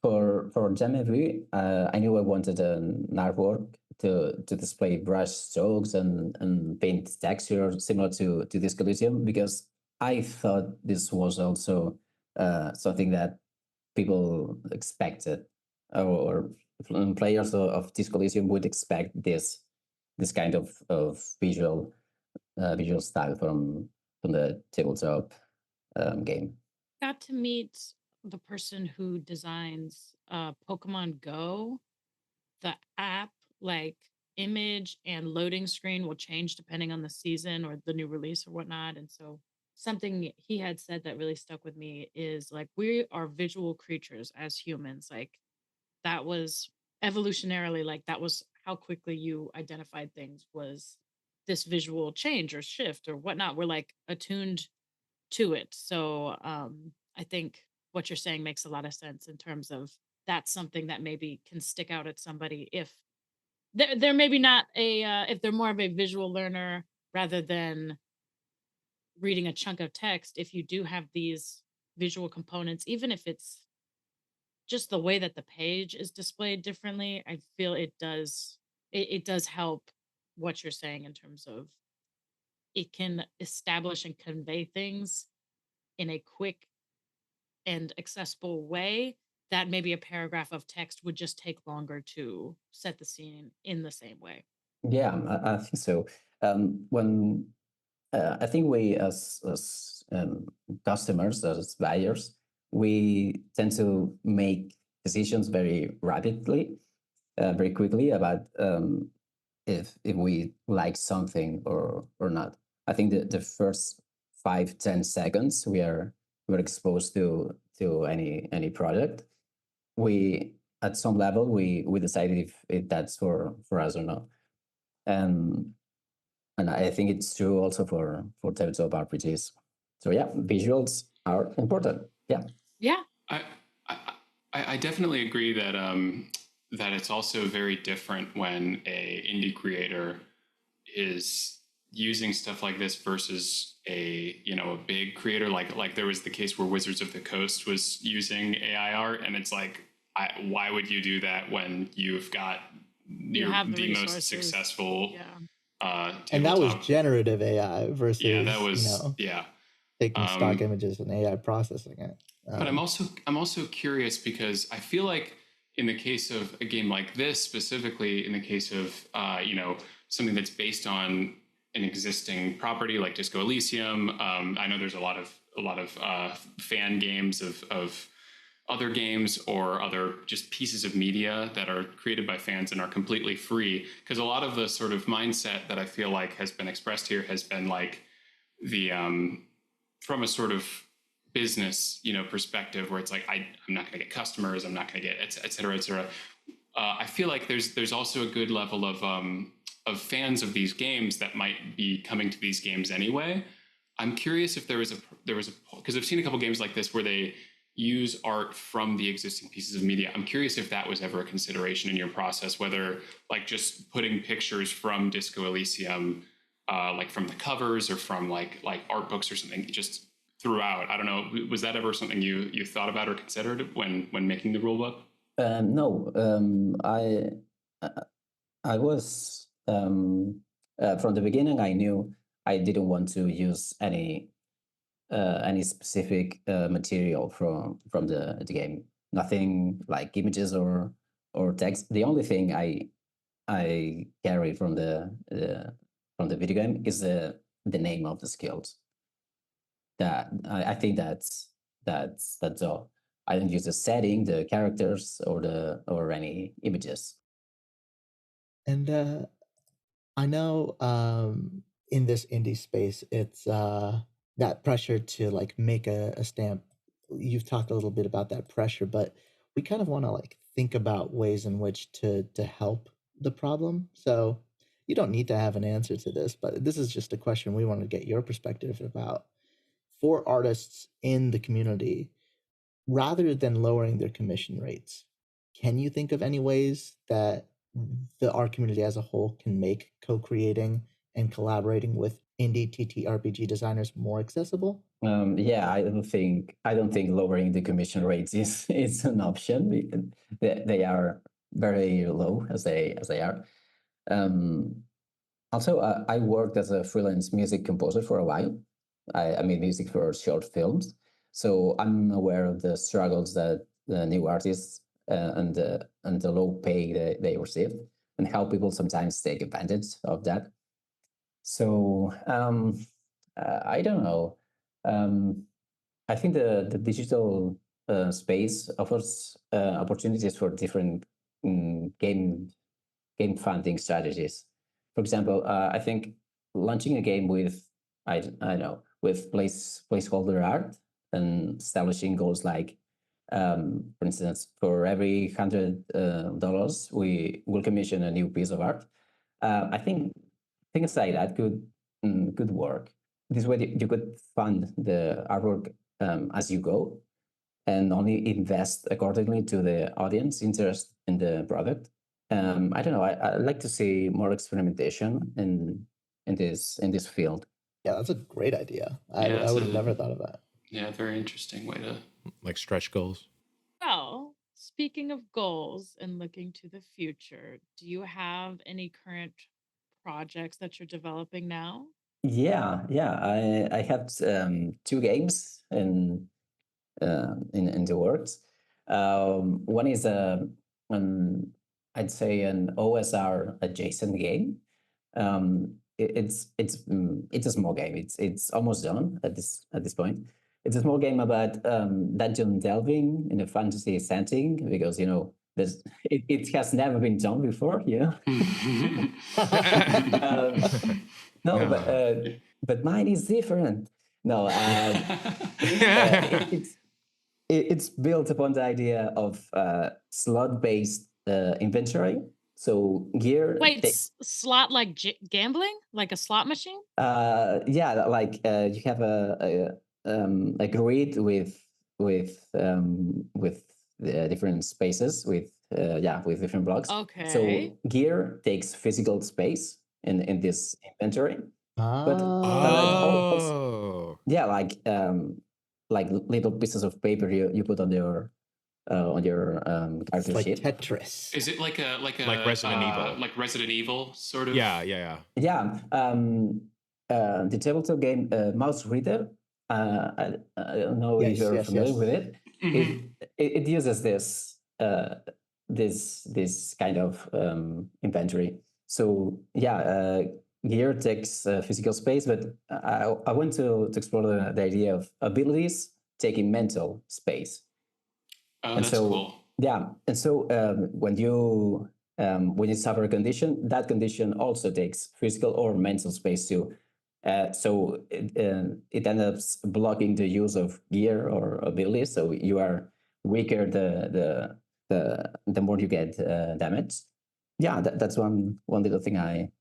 Speaker 2: for Jamais Vu, I knew I wanted an artwork to display brush strokes and paint texture similar to Disco Elysium, because I thought this was also something that people expected, or players of Disco Elysium would expect this kind of visual style from the tabletop game.
Speaker 3: Got to meet the person who designs Pokemon Go. The app, like image and loading screen, will change depending on the season or the new release or whatnot. And so something he had said that really stuck with me is like, we are visual creatures as humans. Like, that was evolutionarily, like, that was how quickly you identified things, was this visual change or shift or whatnot. We're like attuned to it. So I think what you're saying makes a lot of sense in terms of that's something that maybe can stick out at somebody if they're maybe not a if they're more of a visual learner rather than reading a chunk of text. If you do have these visual components, even if it's just the way that the page is displayed differently, I feel it does help what you're saying in terms of it can establish and convey things in a quick and accessible way that maybe a paragraph of text would just take longer to set the scene in the same way.
Speaker 2: Yeah, I think so. When I think we as customers, as buyers, we tend to make decisions very rapidly, very quickly about if we like something or not. I think the first 5-10 seconds we're exposed to any product, we at some level we decide if that's for us or not. And I think it's true also for tabletop RPGs. So yeah, visuals are important. Yeah.
Speaker 3: Yeah.
Speaker 1: I I, I definitely agree that that it's also very different when a indie creator is using stuff like this versus a a big creator, like there was the case where Wizards of the Coast was using AI art, and it's like, why would you do that when you've got the most successful
Speaker 5: and that was
Speaker 1: tabletop?
Speaker 5: generative AI versus
Speaker 1: Yeah, that was yeah.
Speaker 5: taking stock images and AI processing it.
Speaker 1: But I'm also curious because I feel like in the case of a game like this, specifically in the case of something that's based on an existing property like Disco Elysium, I know there's a lot of fan games of other games or other just pieces of media that are created by fans and are completely free. Because a lot of the sort of mindset that I feel like has been expressed here has been like the from a sort of business perspective, where it's like I'm not going to get customers, I'm not going to get et cetera, et cetera. I feel like there's also a good level of fans of these games that might be coming to these games anyway. I'm curious if there was a because I've seen a couple games like this where they use art from the existing pieces of media. I'm curious if that was ever a consideration in your process, whether like just putting pictures from Disco Elysium, like from the covers or from like art books or something, just throughout. I don't know. Was that ever something you thought about or considered when making the rule book?
Speaker 2: No, I was from the beginning. I knew I didn't want to use any specific material from the game. Nothing like images or text. The only thing I carry from the the video game is the name of the skills. That I think that's all. I don't use the setting, the characters, or any images.
Speaker 5: And I know in this indie space, it's that pressure to like make a stamp. You've talked a little bit about that pressure, but we kind of want to like think about ways in which to help the problem. So you don't need to have an answer to this, but this is just a question we want to get your perspective about. For artists in the community, rather than lowering their commission rates, can you think of any ways that the art community as a whole can make co-creating and collaborating with indie TTRPG designers more accessible?
Speaker 2: Yeah, I don't think lowering the commission rates is an option. They are very low as they are. Also, I worked as a freelance music composer for a while. I made music for short films, so I'm aware of the struggles that the new artists and the low pay they receive, and how people sometimes take advantage of that. So I don't know. I think the digital space offers opportunities for different game funding strategies. For example, I think launching a game with I know with placeholder art and establishing goals like, for instance, for every $100 we will commission a new piece of art. I think things like that could work. This way, you could fund the artwork as you go, and only invest accordingly to the audience interest in the product. I don't know. I'd like to see more experimentation in this field.
Speaker 5: Yeah, that's a great idea. I
Speaker 1: Yeah,
Speaker 5: would have never thought of that.
Speaker 1: Yeah, very interesting way to.
Speaker 4: Like stretch goals.
Speaker 3: Well, speaking of goals and looking to the future, do you have any current projects that you're developing now?
Speaker 2: Yeah. I have two games in the works. One is I'd say an OSR adjacent game. It's a small game. It's almost done at this point. It's a small game about dungeon delving in a fantasy setting, because it has never been done before. No, but mine is different. No, it's built upon the idea of slot-based inventory. So gear.
Speaker 3: Wait, slot like gambling, like a slot machine?
Speaker 2: Yeah, like you have a grid with the different spaces with different blocks.
Speaker 3: Okay.
Speaker 2: So gear takes physical space in this inventory. But
Speaker 4: Oh.
Speaker 2: yeah, like little pieces of paper you put on your character
Speaker 5: Like
Speaker 2: sheet.
Speaker 5: Tetris.
Speaker 1: Is it like
Speaker 4: Resident Evil?
Speaker 1: Like Resident Evil, sort of?
Speaker 4: Yeah.
Speaker 2: Yeah. The tabletop game Mouse Reader. I don't know if you're familiar with it.
Speaker 1: Mhm.
Speaker 2: It uses this kind of inventory. So yeah, gear takes physical space, but I want to explore the idea of abilities taking mental space.
Speaker 1: Oh,
Speaker 2: And
Speaker 1: that's
Speaker 2: so,
Speaker 1: cool.
Speaker 2: yeah, and so when you suffer a condition, that condition also takes physical or mental space too. So it ends up blocking the use of gear or abilities. So you are weaker the more you get damaged. Yeah, that's one little thing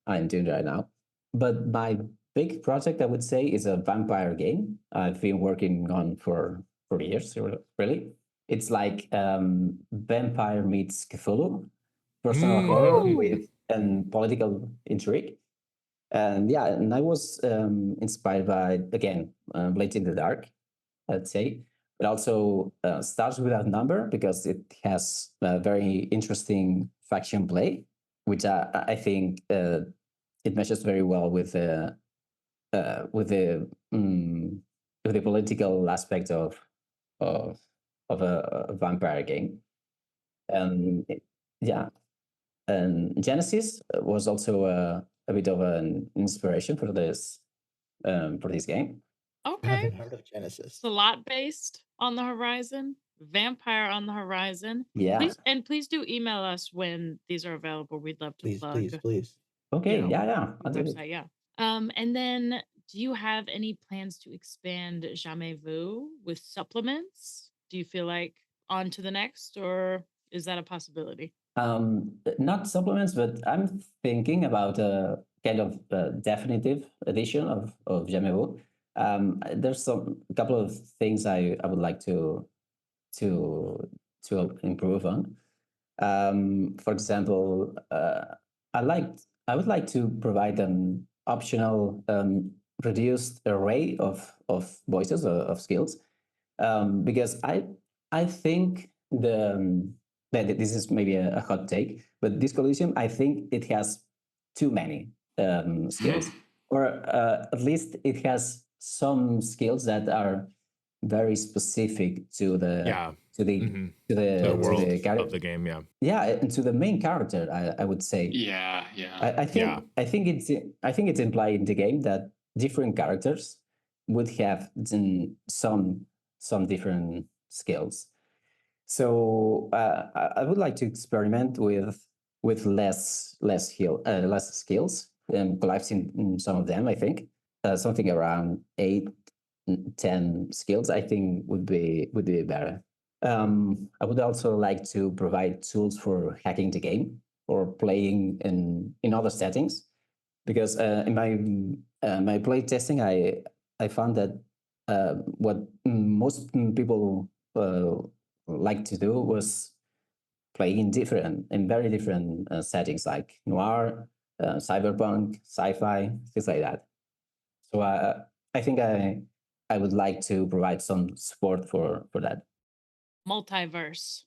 Speaker 2: I'm doing right now. But my big project, I would say, is a vampire game I've been working on for years, really. It's like vampire meets Cthulhu, personal horror with political intrigue. And yeah, and I was inspired by, again, Blades in the Dark, I'd say. It also starts without number because it has a very interesting faction play, which I think it meshes very well with the political aspect of a vampire game. Yeah, and Genesis was also bit of an inspiration for this game.
Speaker 5: I
Speaker 3: Okay.
Speaker 5: haven't heard of Genesis.
Speaker 3: Slot based on the horizon, vampire on the horizon.
Speaker 2: Yeah.
Speaker 3: Please do email us when these are available. We'd love to
Speaker 5: Please,
Speaker 3: plug.
Speaker 5: please.
Speaker 2: Okay.
Speaker 3: know,
Speaker 2: Yeah.
Speaker 3: the
Speaker 2: I'll do it.
Speaker 3: website, yeah. And then do you have any plans to expand Jamais Vu with supplements? Do you feel like on to the next, or is that a possibility?
Speaker 2: Not supplements, but I'm thinking about a kind of definitive edition of Jamais Vu. There's a couple of things I would like to improve on. For example, I would like to provide an optional reduced array of voices of skills, because I think that this is maybe a hot take, but this Coliseum, I think it has too many skills, or at least it has some skills that are very specific to the
Speaker 4: world
Speaker 2: character
Speaker 4: of the game.
Speaker 2: Yeah, and to the main character, I would say.
Speaker 1: Yeah.
Speaker 2: I think it's implied in the game that different characters would have some different skills. So I would like to experiment with less skills and collapsing some of them. I think something around 8-10 skills, I think would be better. I would also like to provide tools for hacking the game or playing in other settings, because in my play testing, I found that what most people like to do was play in very different settings, like noir, cyberpunk, sci-fi, things like that. So I think I would like to provide some support for that.
Speaker 3: Multiverse.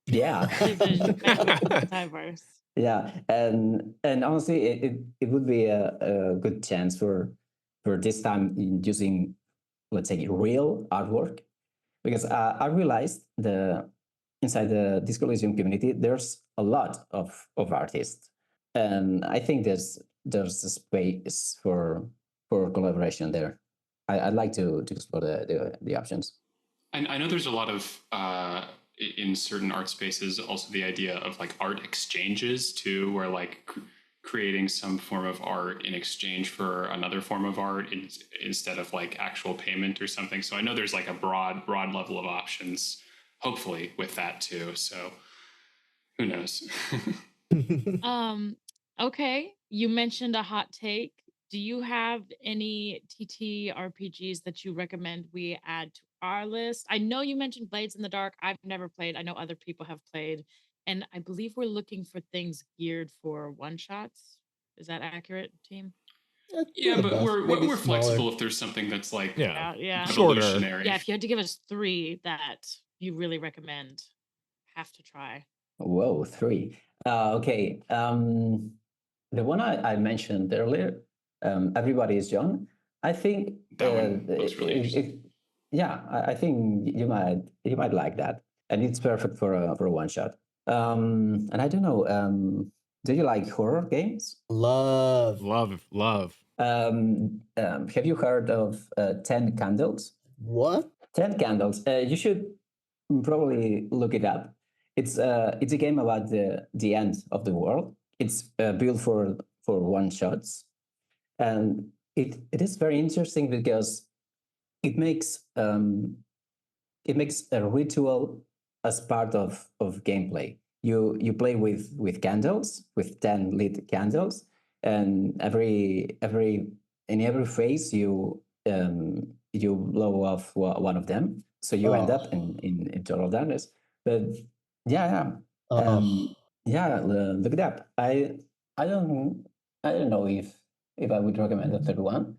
Speaker 2: Yeah.
Speaker 3: Multiverse.
Speaker 2: Yeah, and honestly, it would be a good chance for this time using, let's say, real artwork, because I realized inside the Disco Elysium community there's a lot of artists, and I think there's a space for collaboration there. I'd like to explore the options.
Speaker 1: I know there's a lot of in certain art spaces also the idea of like art exchanges too, where like creating some form of art in exchange for another form of art instead of like actual payment or something. So I know there's like a broad level of options, hopefully, with that too. So who knows?
Speaker 3: Okay, you mentioned a hot take. Do you have any TTRPGs that you recommend we add to our list? I know you mentioned Blades in the Dark. I've never played. I know other people have played. And I believe we're looking for things geared for one-shots. Is that accurate, team?
Speaker 1: Yeah, but we're flexible if there's something that's like revolutionary.
Speaker 3: Yeah, if you had to give us 3 that you really recommend, have to try.
Speaker 2: Whoa, 3. Okay. The one I mentioned earlier, Everybody is Young. I think
Speaker 1: that one looks really interesting.
Speaker 2: I think you might like that, and it's perfect for a one shot. And I don't know. Do you like horror games?
Speaker 5: Love.
Speaker 2: Have you heard of 10 Candles?
Speaker 5: What?
Speaker 2: 10 Candles. You should probably look it up. It's a game about the end of the world. It's built for one shots, and it is very interesting because it makes a ritual as part of gameplay. You play with candles, with 10 lit candles, and in every phase you blow off one of them, so you end up in total darkness. But look it up. I don't know if I would recommend the third one.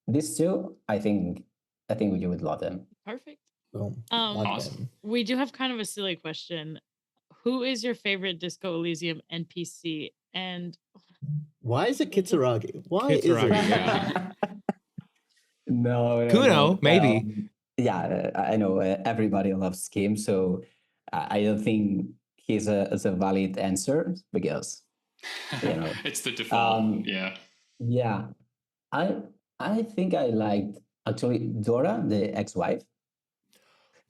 Speaker 2: These two, I think you would love them.
Speaker 3: Perfect.
Speaker 1: Awesome.
Speaker 3: We do have kind of a silly question. Who is your favorite Disco Elysium NPC? And
Speaker 5: why is it Kitsuragi? Why
Speaker 4: Kitsuragi,
Speaker 5: is it?
Speaker 4: yeah.
Speaker 2: No.
Speaker 4: Kuno, maybe.
Speaker 2: I know everybody loves Kim, so I don't think he's a valid answer because you know.
Speaker 1: It's the default.
Speaker 2: Um,
Speaker 1: Yeah.
Speaker 2: yeah, I I think I liked actually Dora, the ex-wife,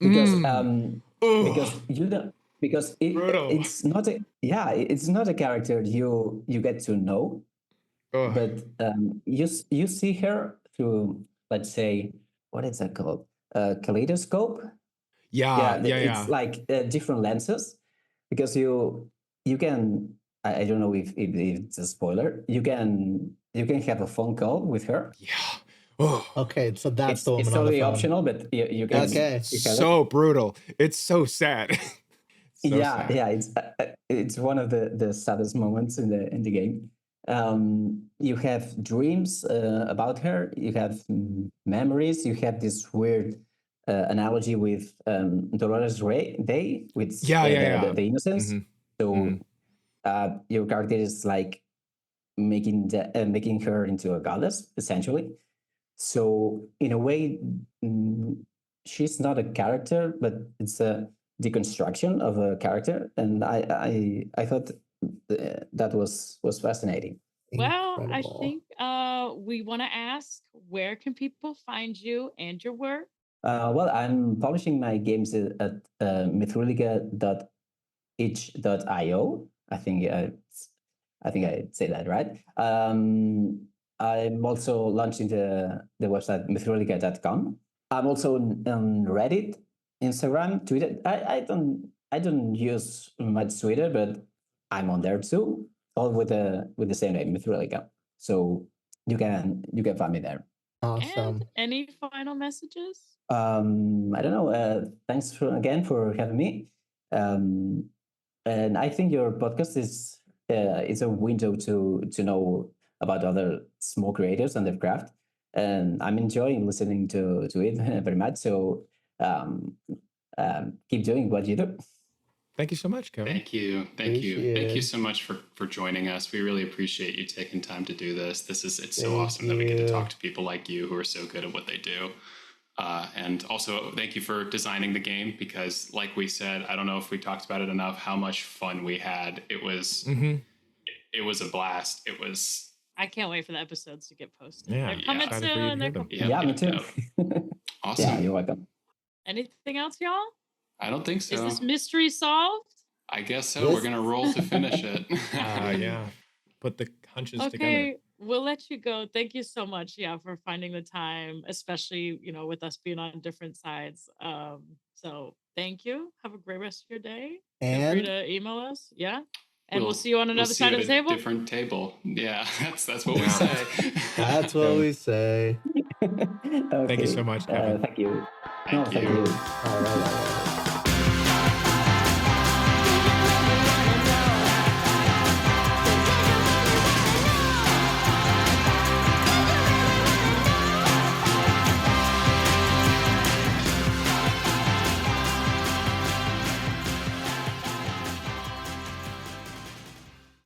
Speaker 2: because
Speaker 4: Mm.
Speaker 2: because you don't because
Speaker 4: Brutal.
Speaker 2: it's not a it's not a character you get to know,
Speaker 4: Ugh.
Speaker 2: but you see her through, let's say, what is that called, kaleidoscope.
Speaker 4: Yeah,
Speaker 2: Yeah,
Speaker 4: yeah,
Speaker 2: it's
Speaker 4: yeah.
Speaker 2: like different lenses, because you can, I don't know if it's a spoiler, you can have a phone call with her.
Speaker 4: Yeah. Oh,
Speaker 5: Okay, so that's the
Speaker 2: It's
Speaker 5: woman on the
Speaker 2: totally
Speaker 5: phone.
Speaker 2: optional, but you can
Speaker 4: it's
Speaker 5: Okay.
Speaker 2: you have it.
Speaker 4: so brutal. It's so sad. So
Speaker 2: Yeah,
Speaker 4: sad.
Speaker 2: yeah, it's one of the saddest moments in the game. You have dreams about her. You have memories. You have this weird analogy with Dolores Day, with
Speaker 4: Yeah, yeah, yeah.
Speaker 2: the innocence.
Speaker 4: hmm
Speaker 2: So your character is like making her into a goddess, essentially. So in a way, mm, she's not a character, but it's a deconstruction of a character, and I thought that was fascinating.
Speaker 3: Well, I
Speaker 5: Incredible.
Speaker 3: think we want to ask, where can people find you and your work?
Speaker 2: Well, I'm publishing my games at mythrulica.itch.io. I think I say that right. I'm also launching the website mythrulica.com. I'm also on Reddit, Instagram, Twitter. I don't use much Twitter, but I'm on there too, all with the same name, Mythrulica. So you can find me there.
Speaker 3: And
Speaker 5: Awesome.
Speaker 3: any final messages?
Speaker 2: I don't know. Thanks again for having me. Um, and I think your podcast is a window to know about other small creators and their craft. And I'm enjoying listening to it very much. So um, keep doing what you do.
Speaker 4: Thank you so much, Kevin.
Speaker 1: Thank you.
Speaker 5: Appreciate
Speaker 1: Thank you
Speaker 5: it.
Speaker 1: so much for joining us. We really appreciate you taking time to do this. It's so
Speaker 5: Thank
Speaker 1: awesome that we get to
Speaker 5: you.
Speaker 1: talk to people like you who are so good at what they do. And also thank you for designing the game, because like we said, I don't know if we talked about it enough, how much fun we had. It was a blast. It was,
Speaker 3: I can't wait for the episodes to get posted.
Speaker 4: Yeah,
Speaker 3: They're coming
Speaker 4: excited for you to
Speaker 3: soon.
Speaker 4: hear
Speaker 3: They're
Speaker 4: them.
Speaker 3: coming.
Speaker 2: Yeah, me too.
Speaker 1: awesome.
Speaker 2: Yeah, you're welcome.
Speaker 3: Anything else, y'all?
Speaker 1: I don't think so.
Speaker 3: Is this mystery solved?
Speaker 1: I guess so.
Speaker 5: Yes.
Speaker 1: We're gonna roll to finish it.
Speaker 4: Yeah. Put the hunches together.
Speaker 3: Okay, we'll let you go. Thank you so much, yeah, for finding the time, especially, with us being on different sides. So thank you. Have a great rest of your day. Feel free
Speaker 5: And
Speaker 3: to email us. Yeah. And we'll see you on
Speaker 1: we'll
Speaker 3: another
Speaker 1: see
Speaker 3: side
Speaker 1: you
Speaker 3: of the
Speaker 1: at a
Speaker 3: table.
Speaker 1: different table. Yeah, that's what we
Speaker 4: Yeah.
Speaker 1: say.
Speaker 5: that's what we say.
Speaker 2: Okay.
Speaker 4: Thank you so much, Kevin.
Speaker 2: Thank you.
Speaker 1: Thank you.
Speaker 2: Thank you.
Speaker 5: All right.